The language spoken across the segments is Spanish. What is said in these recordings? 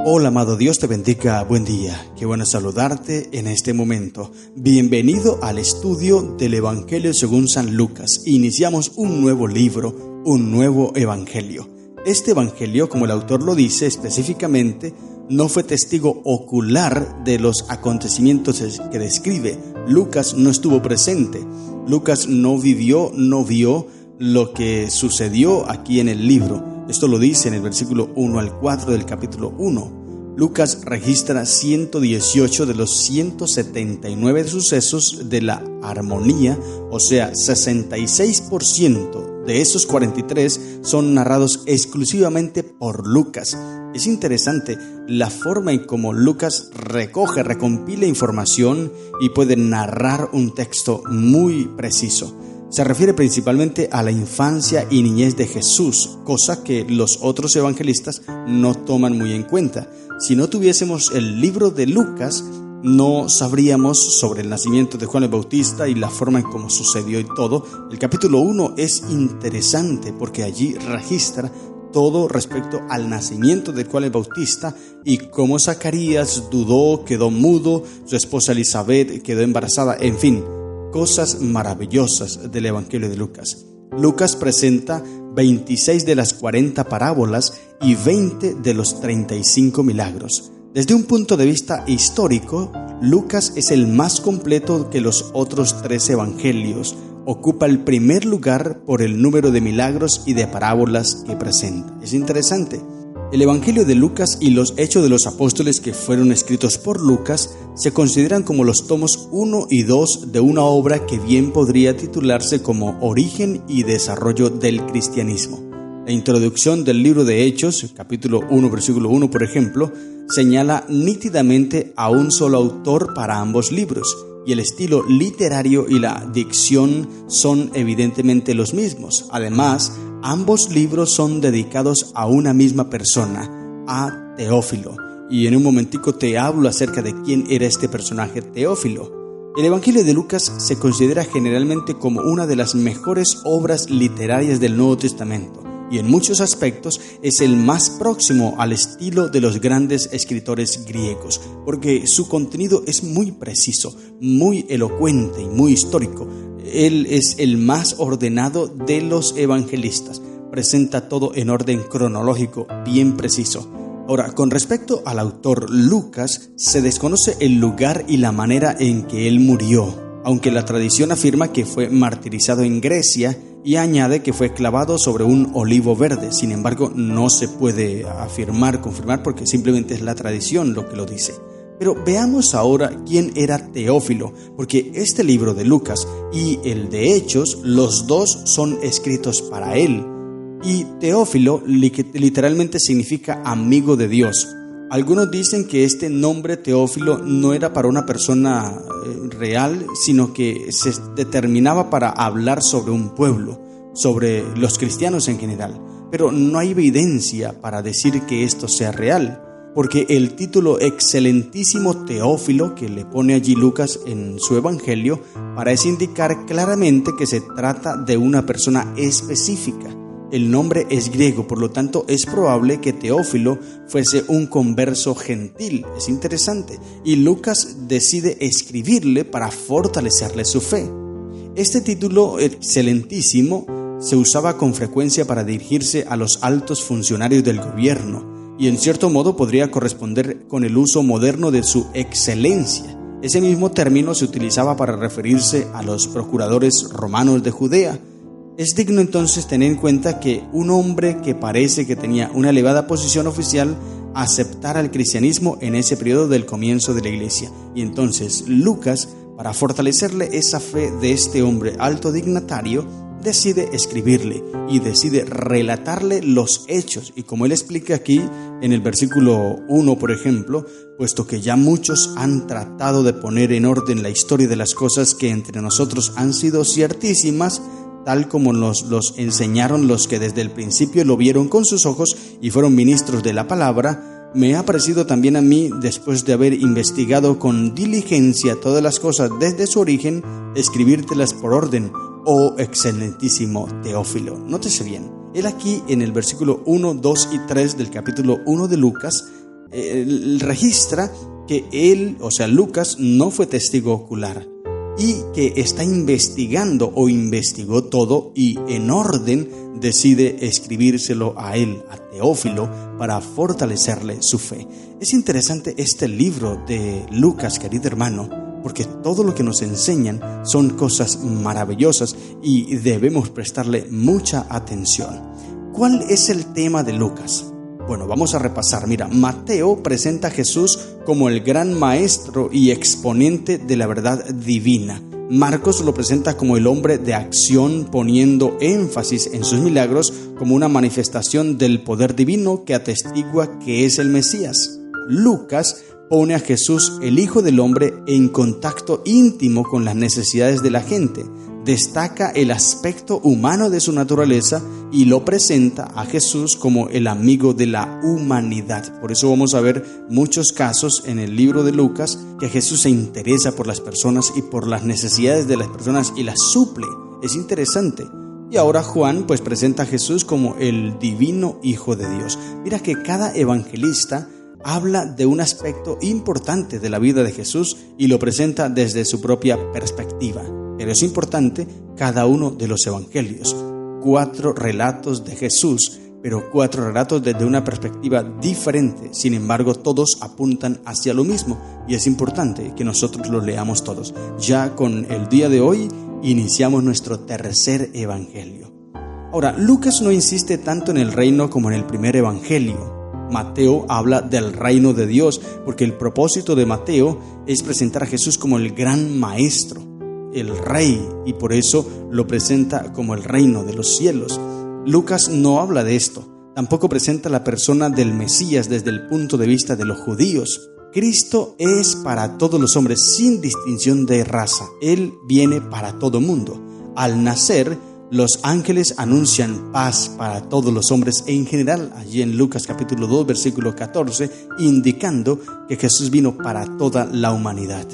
Hola amado, Dios te bendiga, buen día, qué bueno saludarte en este momento. Bienvenido al estudio del Evangelio según San Lucas. Iniciamos un nuevo libro, un nuevo Evangelio. Este Evangelio, como el autor lo dice específicamente, no fue testigo ocular de los acontecimientos que describe. Lucas no estuvo presente. Lucas no vivió, no vio lo que sucedió aquí en el libro. Esto lo dice en el versículo 1 al 4 del capítulo 1. Lucas registra 118 de los 179 sucesos de la armonía, o sea, 66% de esos 43 son narrados exclusivamente por Lucas. Es interesante la forma en cómo Lucas recompila información y puede narrar un texto muy preciso. Se refiere principalmente a la infancia y niñez de Jesús, cosa que los otros evangelistas no toman muy en cuenta. Si no tuviésemos el libro de Lucas, no sabríamos sobre el nacimiento de Juan el Bautista y la forma en cómo sucedió y todo. El capítulo 1 es interesante porque allí registra todo respecto al nacimiento de Juan el Bautista y cómo Zacarías dudó, quedó mudo, su esposa Elizabeth quedó embarazada, en fin. Cosas maravillosas del Evangelio de Lucas. Lucas presenta 26 de las 40 parábolas y 20 de los 35 milagros. Desde un punto de vista histórico, Lucas es el más completo que los otros 3 evangelios. Ocupa el primer lugar por el número de milagros y de parábolas que presenta. Es interesante. El Evangelio de Lucas y los Hechos de los Apóstoles que fueron escritos por Lucas se consideran como los tomos 1 y 2 de una obra que bien podría titularse como Origen y Desarrollo del Cristianismo. La introducción del libro de Hechos, capítulo 1, versículo 1, por ejemplo, señala nítidamente a un solo autor para ambos libros, y el estilo literario y la dicción son evidentemente los mismos. Además, ambos libros son dedicados a una misma persona, a Teófilo. Y en un momentico te hablo acerca de quién era este personaje Teófilo. El Evangelio de Lucas se considera generalmente como una de las mejores obras literarias del Nuevo Testamento. Y en muchos aspectos es el más próximo al estilo de los grandes escritores griegos, porque su contenido es muy preciso, muy elocuente y muy histórico. Él es el más ordenado de los evangelistas, presenta todo en orden cronológico, bien preciso. Ahora, con respecto al autor Lucas, se desconoce el lugar y la manera en que él murió, aunque la tradición afirma que fue martirizado en Grecia y añade que fue clavado sobre un olivo verde. Sin embargo, no se puede confirmar, porque simplemente es la tradición lo que lo dice. Pero veamos ahora quién era Teófilo, porque este libro de Lucas y el de Hechos, los dos son escritos para él. Y Teófilo literalmente significa amigo de Dios. Algunos dicen que este nombre Teófilo no era para una persona real, sino que se determinaba para hablar sobre un pueblo, sobre los cristianos en general. Pero no hay evidencia para decir que esto sea real, porque el título excelentísimo Teófilo que le pone allí Lucas en su evangelio parece indicar claramente que se trata de una persona específica. El nombre es griego, por lo tanto es probable que Teófilo fuese un converso gentil. Es interesante. Y Lucas decide escribirle para fortalecerle su fe. Este título excelentísimo se usaba con frecuencia para dirigirse a los altos funcionarios del gobierno y en cierto modo podría corresponder con el uso moderno de su excelencia. Ese mismo término se utilizaba para referirse a los procuradores romanos de Judea. Es digno entonces tener en cuenta que un hombre que parece que tenía una elevada posición oficial aceptara el cristianismo en ese periodo del comienzo de la iglesia. Y entonces Lucas, para fortalecerle esa fe de este hombre alto dignatario, decide escribirle y decide relatarle los hechos. Y como él explica aquí en el versículo 1, por ejemplo, puesto que ya muchos han tratado de poner en orden la historia de las cosas que entre nosotros han sido ciertísimas, tal como nos los enseñaron los que desde el principio lo vieron con sus ojos y fueron ministros de la palabra, me ha parecido también a mí, después de haber investigado con diligencia todas las cosas desde su origen, escribírtelas por orden, oh excelentísimo Teófilo. Nótese bien, él aquí en el versículo 1, 2 y 3 del capítulo 1 de Lucas registra que él, o sea, Lucas, no fue testigo ocular y que está investigando o investigó todo y en orden decide escribírselo a él, a Teófilo, para fortalecerle su fe. Es interesante este libro de Lucas, querido hermano, porque todo lo que nos enseñan son cosas maravillosas y debemos prestarle mucha atención. ¿Cuál es el tema de Lucas? Bueno, vamos a repasar. Mira, Mateo presenta a Jesús como el gran maestro y exponente de la verdad divina. Marcos lo presenta como el hombre de acción, poniendo énfasis en sus milagros como una manifestación del poder divino que atestigua que es el Mesías. Lucas pone a Jesús, el Hijo del Hombre, en contacto íntimo con las necesidades de la gente. Destaca el aspecto humano de su naturaleza y lo presenta a Jesús como el amigo de la humanidad. Por eso vamos a ver muchos casos en el libro de Lucas que Jesús se interesa por las personas y por las necesidades de las personas y las suple. Es interesante. Y ahora Juan pues presenta a Jesús como el divino Hijo de Dios. Mira que cada evangelista habla de un aspecto importante de la vida de Jesús y lo presenta desde su propia perspectiva. Pero es importante cada uno de los evangelios. 4 relatos de Jesús, pero 4 relatos desde una perspectiva diferente. Sin embargo, todos apuntan hacia lo mismo y es importante que nosotros los leamos todos. Ya con el día de hoy iniciamos nuestro tercer evangelio. Ahora, Lucas no insiste tanto en el reino como en el primer evangelio. Mateo habla del reino de Dios porque el propósito de Mateo es presentar a Jesús como el gran maestro, el rey, y por eso lo presenta como el reino de los cielos. Lucas no habla de esto, tampoco presenta la persona del Mesías desde el punto de vista de los judíos. Cristo es para todos los hombres sin distinción de raza, Él viene para todo mundo. Al nacer, los ángeles anuncian paz para todos los hombres en general, allí en Lucas capítulo 2, versículo 14, indicando que Jesús vino para toda la humanidad.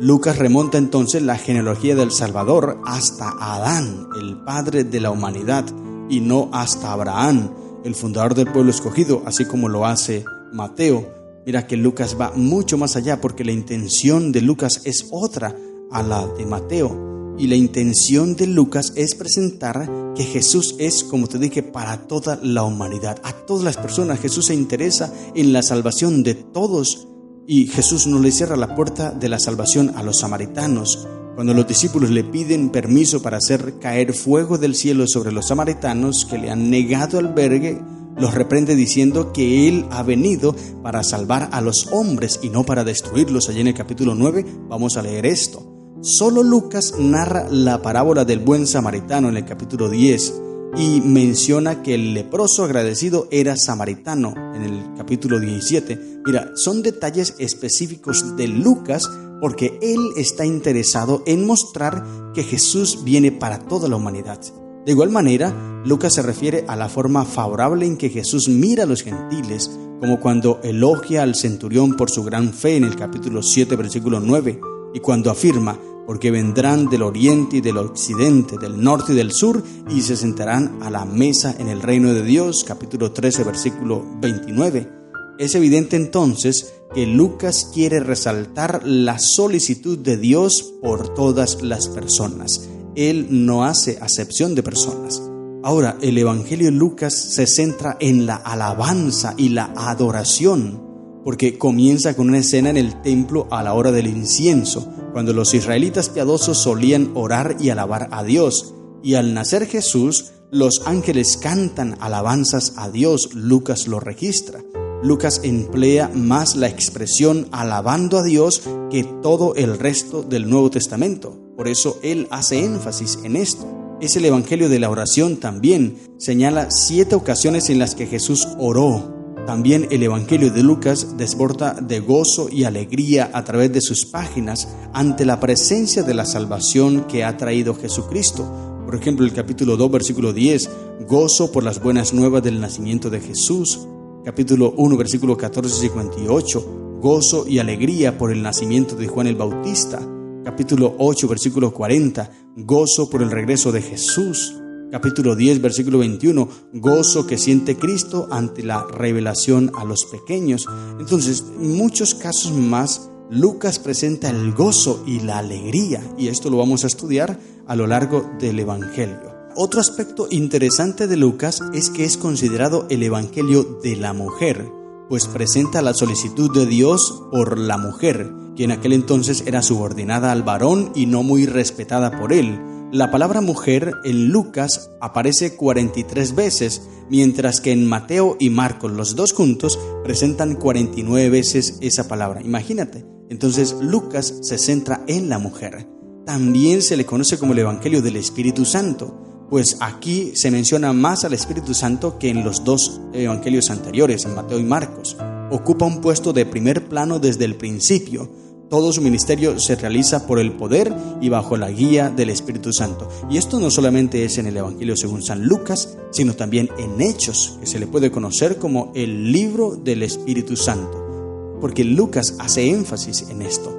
Lucas remonta entonces la genealogía del Salvador hasta Adán, el padre de la humanidad, y no hasta Abraham, el fundador del pueblo escogido, así como lo hace Mateo. Mira que Lucas va mucho más allá porque la intención de Lucas es otra a la de Mateo. Y la intención de Lucas es presentar que Jesús es, como te dije, para toda la humanidad, a todas las personas. Jesús se interesa en la salvación de todos. Y Jesús no le cierra la puerta de la salvación a los samaritanos. Cuando los discípulos le piden permiso para hacer caer fuego del cielo sobre los samaritanos que le han negado albergue, los reprende diciendo que Él ha venido para salvar a los hombres y no para destruirlos. Allí en el capítulo 9 vamos a leer esto. Solo Lucas narra la parábola del buen samaritano en el capítulo 10 y menciona que el leproso agradecido era samaritano en el capítulo 17. Mira, son detalles específicos de Lucas porque él está interesado en mostrar que Jesús viene para toda la humanidad. De igual manera, Lucas se refiere a la forma favorable en que Jesús mira a los gentiles, como cuando elogia al centurión por su gran fe en el capítulo 7, versículo 9, y cuando afirma: porque vendrán del oriente y del occidente, del norte y del sur, y se sentarán a la mesa en el reino de Dios, capítulo 13, versículo 29. Es evidente entonces que Lucas quiere resaltar la solicitud de Dios por todas las personas. Él no hace acepción de personas. Ahora, el Evangelio de Lucas se centra en la alabanza y la adoración, porque comienza con una escena en el templo a la hora del incienso, cuando los israelitas piadosos solían orar y alabar a Dios. Y al nacer Jesús, los ángeles cantan alabanzas a Dios. Lucas lo registra. Lucas emplea más la expresión alabando a Dios que todo el resto del Nuevo Testamento. Por eso él hace énfasis en esto. Es el Evangelio de la oración también. Señala 7 ocasiones en las que Jesús oró. También el Evangelio de Lucas desborda de gozo y alegría a través de sus páginas ante la presencia de la salvación que ha traído Jesucristo. Por ejemplo, el capítulo 2, versículo 10, gozo por las buenas nuevas del nacimiento de Jesús. Capítulo 1, versículo 14 y 58, gozo y alegría por el nacimiento de Juan el Bautista. Capítulo 8, versículo 40, gozo por el regreso de Jesús. Capítulo 10, versículo 21, gozo que siente Cristo ante la revelación a los pequeños. Entonces, en muchos casos más, Lucas presenta el gozo y la alegría, y esto lo vamos a estudiar a lo largo del Evangelio. Otro aspecto interesante de Lucas es que es considerado el Evangelio de la mujer, pues presenta la solicitud de Dios por la mujer, que en aquel entonces era subordinada al varón y no muy respetada por él. La palabra mujer en Lucas aparece 43 veces, mientras que en Mateo y Marcos, los dos juntos, presentan 49 veces esa palabra. Imagínate. Entonces Lucas se centra en la mujer. También se le conoce como el Evangelio del Espíritu Santo, pues aquí se menciona más al Espíritu Santo que en los dos evangelios anteriores, en Mateo y Marcos. Ocupa un puesto de primer plano desde el principio. Todo su ministerio se realiza por el poder y bajo la guía del Espíritu Santo. Y esto no solamente es en el Evangelio según San Lucas, sino también en Hechos, que se le puede conocer como el libro del Espíritu Santo, porque Lucas hace énfasis en esto.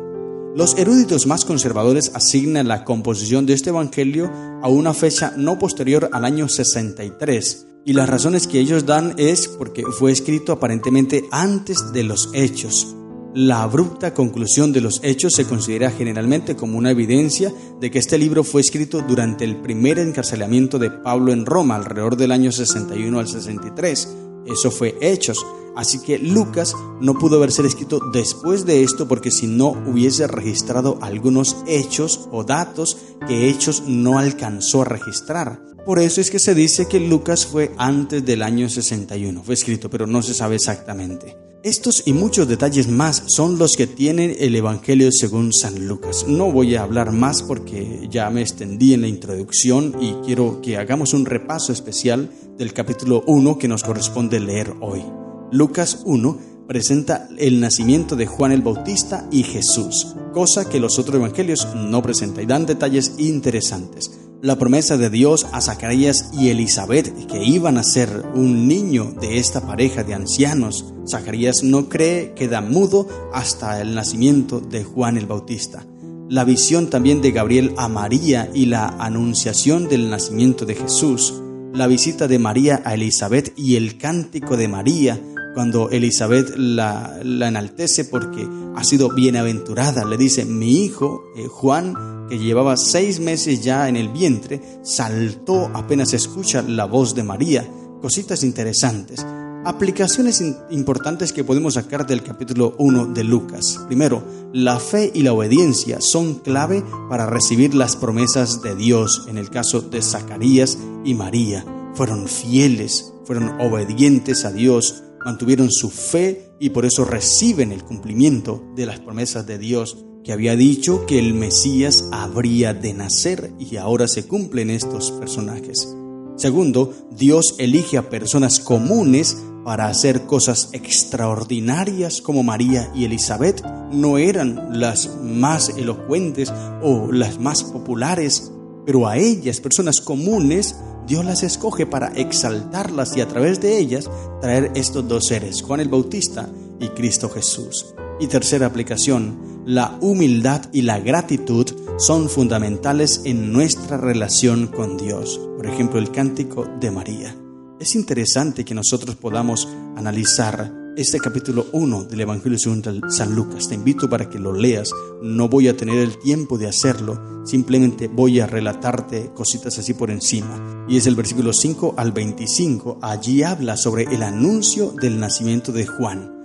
Los eruditos más conservadores asignan la composición de este Evangelio a una fecha no posterior al año 63, y las razones que ellos dan es porque fue escrito aparentemente antes de los Hechos. La abrupta conclusión de los Hechos se considera generalmente como una evidencia de que este libro fue escrito durante el primer encarcelamiento de Pablo en Roma, alrededor del año 61 al 63. Eso fue Hechos. Así que Lucas no pudo haber sido escrito después de esto, porque si no hubiese registrado algunos hechos o datos que Hechos no alcanzó a registrar. Por eso es que se dice que Lucas fue antes del año 61, fue escrito, pero no se sabe exactamente. Estos y muchos detalles más son los que tienen el Evangelio según San Lucas. No voy a hablar más porque ya me extendí en la introducción y quiero que hagamos un repaso especial del capítulo 1 que nos corresponde leer hoy. Lucas 1 presenta el nacimiento de Juan el Bautista y Jesús, cosa que los otros evangelios no presentan, y dan detalles interesantes. La promesa de Dios a Zacarías y Elizabeth, que iban a ser un niño de esta pareja de ancianos. Zacarías no cree, queda mudo hasta el nacimiento de Juan el Bautista. La visión también de Gabriel a María y la anunciación del nacimiento de Jesús. La visita de María a Elizabeth y el cántico de María, cuando Elizabeth la enaltece porque ha sido bienaventurada. Le dice, mi hijo Juan, que llevaba 6 meses ya en el vientre, saltó apenas escucha la voz de María. Cositas interesantes. Aplicaciones importantes que podemos sacar del capítulo 1 de Lucas. Primero, la fe y la obediencia son clave para recibir las promesas de Dios. En el caso de Zacarías y María, fueron fieles, fueron obedientes a Dios, mantuvieron su fe y por eso reciben el cumplimiento de las promesas de Dios, que había dicho que el Mesías habría de nacer, y ahora se cumplen estos personajes. Segundo, Dios elige a personas comunes para hacer cosas extraordinarias, como María y Elizabeth. No eran las más elocuentes o las más populares, pero a ellas, personas comunes, Dios las escoge para exaltarlas y a través de ellas traer estos dos seres, Juan el Bautista y Cristo Jesús. Y tercera aplicación, la humildad y la gratitud son fundamentales en nuestra relación con Dios. Por ejemplo, el cántico de María. Es interesante que nosotros podamos analizar este capítulo 1 del Evangelio según San Lucas. Te invito para que lo leas. No voy a tener el tiempo de hacerlo, simplemente voy a relatarte cositas así por encima. Y es el versículo 5 al 25. Allí habla sobre el anuncio del nacimiento de Juan.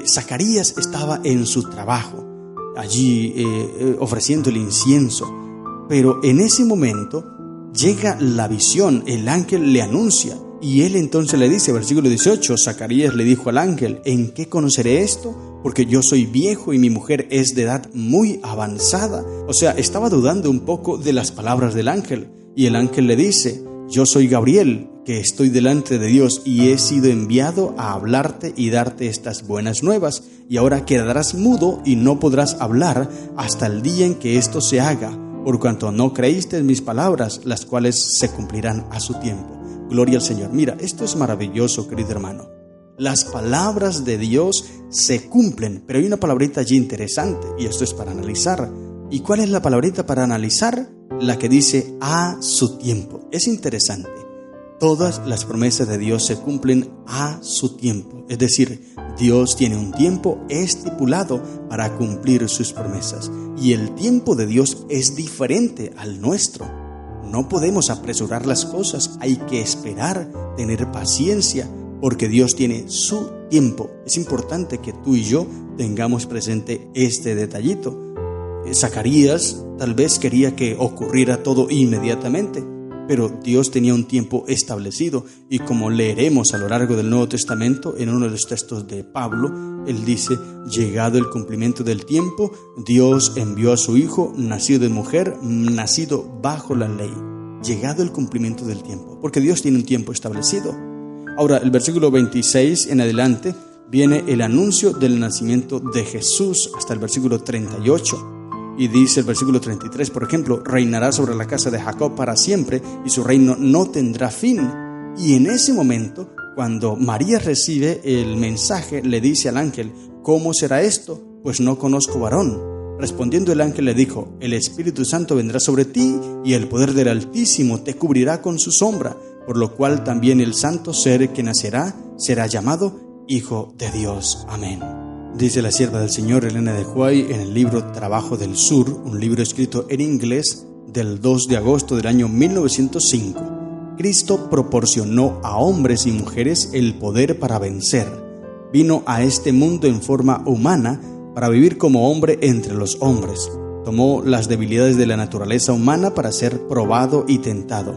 Zacarías estaba en su trabajo, allí ofreciendo el incienso, pero en ese momento llega la visión, el ángel le anuncia y él entonces le dice, versículo 18, Zacarías le dijo al ángel, ¿en qué conoceré esto? Porque yo soy viejo y mi mujer es de edad muy avanzada. O sea, estaba dudando un poco de las palabras del ángel, y el ángel le dice, yo soy Gabriel, que estoy delante de Dios y he sido enviado a hablarte y darte estas buenas nuevas, y ahora quedarás mudo y no podrás hablar hasta el día en que esto se haga, por cuanto no creíste en mis palabras, las cuales se cumplirán a su tiempo. Gloria al Señor. Mira, esto es maravilloso, querido hermano. Las palabras de Dios se cumplen, pero hay una palabrita allí interesante, y esto es para analizar. ¿Y cuál es la palabrita para analizar? la que dice a su tiempo. Es interesante. Todas las promesas de Dios se cumplen a su tiempo. Es decir, Dios tiene un tiempo estipulado para cumplir sus promesas. Y el tiempo de Dios es diferente al nuestro. No podemos apresurar las cosas. Hay que esperar, tener paciencia, porque Dios tiene su tiempo. Es importante que tú y yo tengamos presente este detallito. Zacarías tal vez quería que ocurriera todo inmediatamente, pero Dios tenía un tiempo establecido, y como leeremos a lo largo del Nuevo Testamento, en uno de los textos de Pablo, él dice: llegado el cumplimiento del tiempo, Dios envió a su Hijo, nacido de mujer, nacido bajo la ley. Llegado el cumplimiento del tiempo, porque Dios tiene un tiempo establecido. Ahora, el versículo 26 en adelante viene el anuncio del nacimiento de Jesús hasta el versículo 38. Y dice el versículo 33, por ejemplo: reinará sobre la casa de Jacob para siempre, y su reino no tendrá fin. Y en ese momento, cuando María recibe el mensaje, le dice al ángel: ¿cómo será esto? Pues no conozco varón. Respondiendo el ángel le dijo: el Espíritu Santo vendrá sobre ti, y el poder del Altísimo te cubrirá con su sombra, por lo cual también el santo ser que nacerá será llamado Hijo de Dios. Amén. Dice la sierva del Señor Elena de White en el libro Trabajo del Sur, un libro escrito en inglés del 2 de agosto del año 1905. Cristo proporcionó a hombres y mujeres el poder para vencer. Vino a este mundo en forma humana para vivir como hombre entre los hombres. Tomó las debilidades de la naturaleza humana para ser probado y tentado.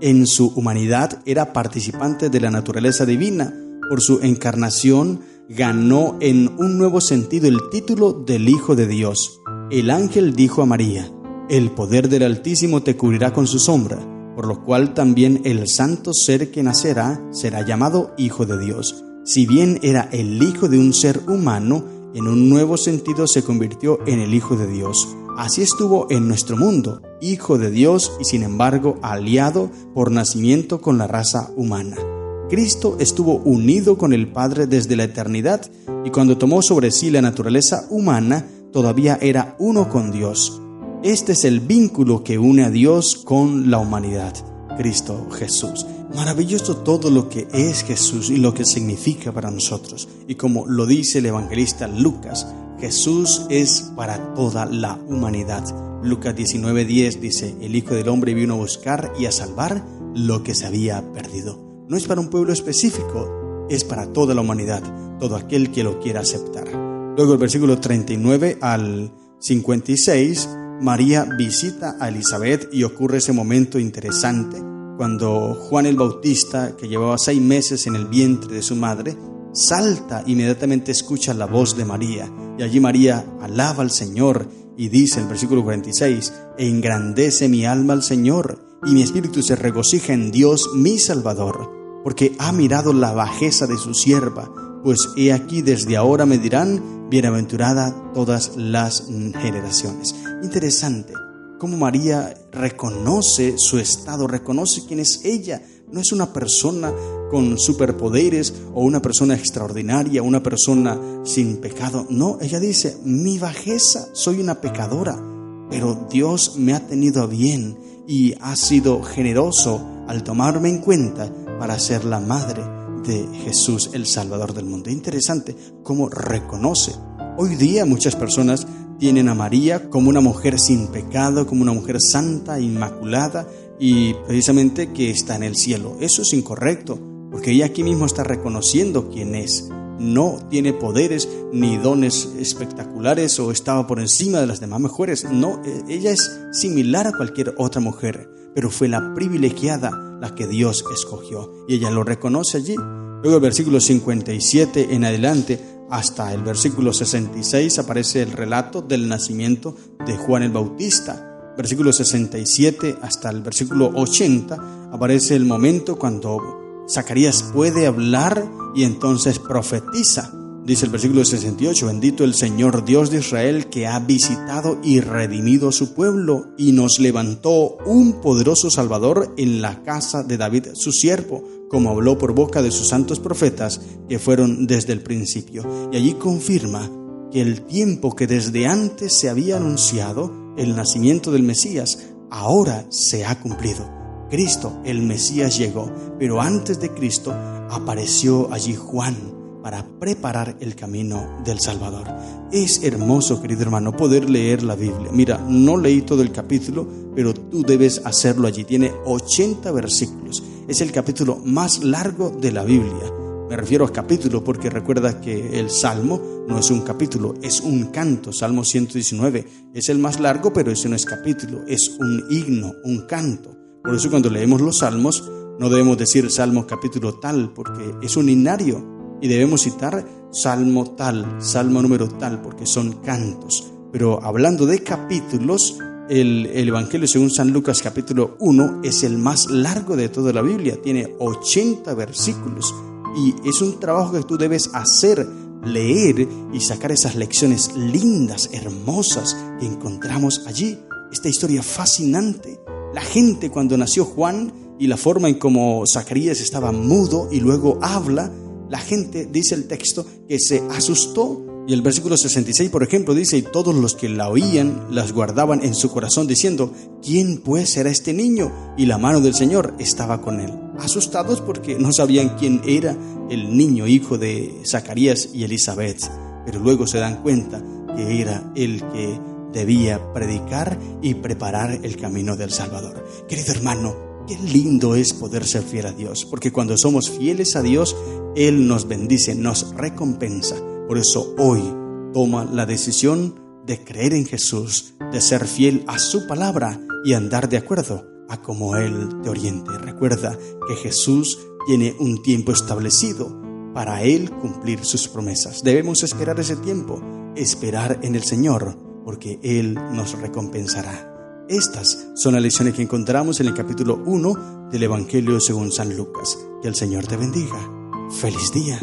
En su humanidad era participante de la naturaleza divina. Por su encarnación ganó en un nuevo sentido el título del Hijo de Dios. El ángel dijo a María: el poder del Altísimo te cubrirá con su sombra, por lo cual también el santo ser que nacerá será llamado Hijo de Dios. Si bien era el hijo de un ser humano, en un nuevo sentido se convirtió en el Hijo de Dios. Así estuvo en nuestro mundo, Hijo de Dios y sin embargo aliado por nacimiento con la raza humana. Cristo estuvo unido con el Padre desde la eternidad, y cuando tomó sobre sí la naturaleza humana, todavía era uno con Dios. Este es el vínculo que une a Dios con la humanidad, Cristo Jesús. Maravilloso todo lo que es Jesús y lo que significa para nosotros. Y como lo dice el evangelista Lucas, Jesús es para toda la humanidad. Lucas 19:10 dice: el Hijo del Hombre vino a buscar y a salvar lo que se había perdido. No es para un pueblo específico, es para toda la humanidad, todo aquel que lo quiera aceptar. Luego el versículo 39 al 56, María visita a Elizabeth y ocurre ese momento interesante cuando Juan el Bautista, que llevaba 6 meses en el vientre de su madre, salta, inmediatamente escucha la voz de María, y allí María alaba al Señor y dice el versículo 46: engrandece mi alma al Señor, y mi espíritu se regocija en Dios mi Salvador, porque ha mirado la bajeza de su sierva, pues he aquí desde ahora me dirán: bienaventurada todas las generaciones. Interesante cómo María reconoce su estado, reconoce quién es ella. No es una persona con superpoderes o una persona extraordinaria, una persona sin pecado. No, ella dice: mi bajeza, soy una pecadora, pero Dios me ha tenido a bien y ha sido generoso al tomarme en cuenta para ser la madre de Jesús, el Salvador del mundo. Interesante cómo reconoce. Hoy día muchas personas tienen a María como una mujer sin pecado, como una mujer santa, inmaculada, y precisamente que está en el cielo. Eso es incorrecto, porque ella aquí mismo está reconociendo quién es. No tiene poderes ni dones espectaculares o estaba por encima de las demás mujeres. No, ella es similar a cualquier otra mujer, pero fue la privilegiada la que Dios escogió, y ella lo reconoce allí. Luego el versículo 57 en adelante hasta el versículo 66 aparece el relato del nacimiento de Juan el Bautista. Versículo 67 hasta el versículo 80 aparece el momento cuando Zacarías puede hablar y entonces profetiza. Dice el versículo 68: bendito el Señor Dios de Israel, que ha visitado y redimido a su pueblo y nos levantó un poderoso Salvador en la casa de David su siervo, como habló por boca de sus santos profetas que fueron desde el principio. Y allí confirma que el tiempo que desde antes se había anunciado, el nacimiento del Mesías, ahora se ha cumplido. Cristo, el Mesías, llegó, pero antes de Cristo apareció allí Juan para preparar el camino del Salvador. Es hermoso, querido hermano, poder leer la Biblia. Mira, no leí todo el capítulo, pero tú debes hacerlo allí. Tiene 80 versículos. Es el capítulo más largo de la Biblia. Me refiero a capítulo porque recuerda que el Salmo no es un capítulo, es un canto. Salmo 119 es el más largo, pero ese no es capítulo, es un himno, un canto. Por eso cuando leemos los Salmos no debemos decir Salmo capítulo tal, porque es un himnario, y debemos citar Salmo tal, Salmo número tal, porque son cantos. Pero hablando de capítulos, el Evangelio según San Lucas capítulo 1 es el más largo de toda la Biblia, tiene 80 versículos. Y es un trabajo que tú debes hacer, leer y sacar esas lecciones lindas, hermosas que encontramos allí. Esta historia fascinante. La gente cuando nació Juan y la forma en cómo Zacarías estaba mudo y luego habla, la gente, dice el texto, que se asustó. Y el versículo 66, por ejemplo, dice: y todos los que la oían las guardaban en su corazón diciendo: ¿quién pues será este niño? Y la mano del Señor estaba con él. Asustados porque no sabían quién era el niño, hijo de Zacarías y Elizabeth. Pero luego se dan cuenta que era el que debía predicar y preparar el camino del Salvador. Querido hermano, qué lindo es poder ser fiel a Dios, porque cuando somos fieles a Dios, Él nos bendice, nos recompensa. Por eso hoy toma la decisión de creer en Jesús, de ser fiel a su palabra y andar de acuerdo a como Él te oriente. Recuerda que Jesús tiene un tiempo establecido para Él cumplir sus promesas. Debemos esperar ese tiempo, esperar en el Señor, porque Él nos recompensará. Estas son las lecciones que encontramos en el capítulo 1 del Evangelio según San Lucas. Que el Señor te bendiga. ¡Feliz día!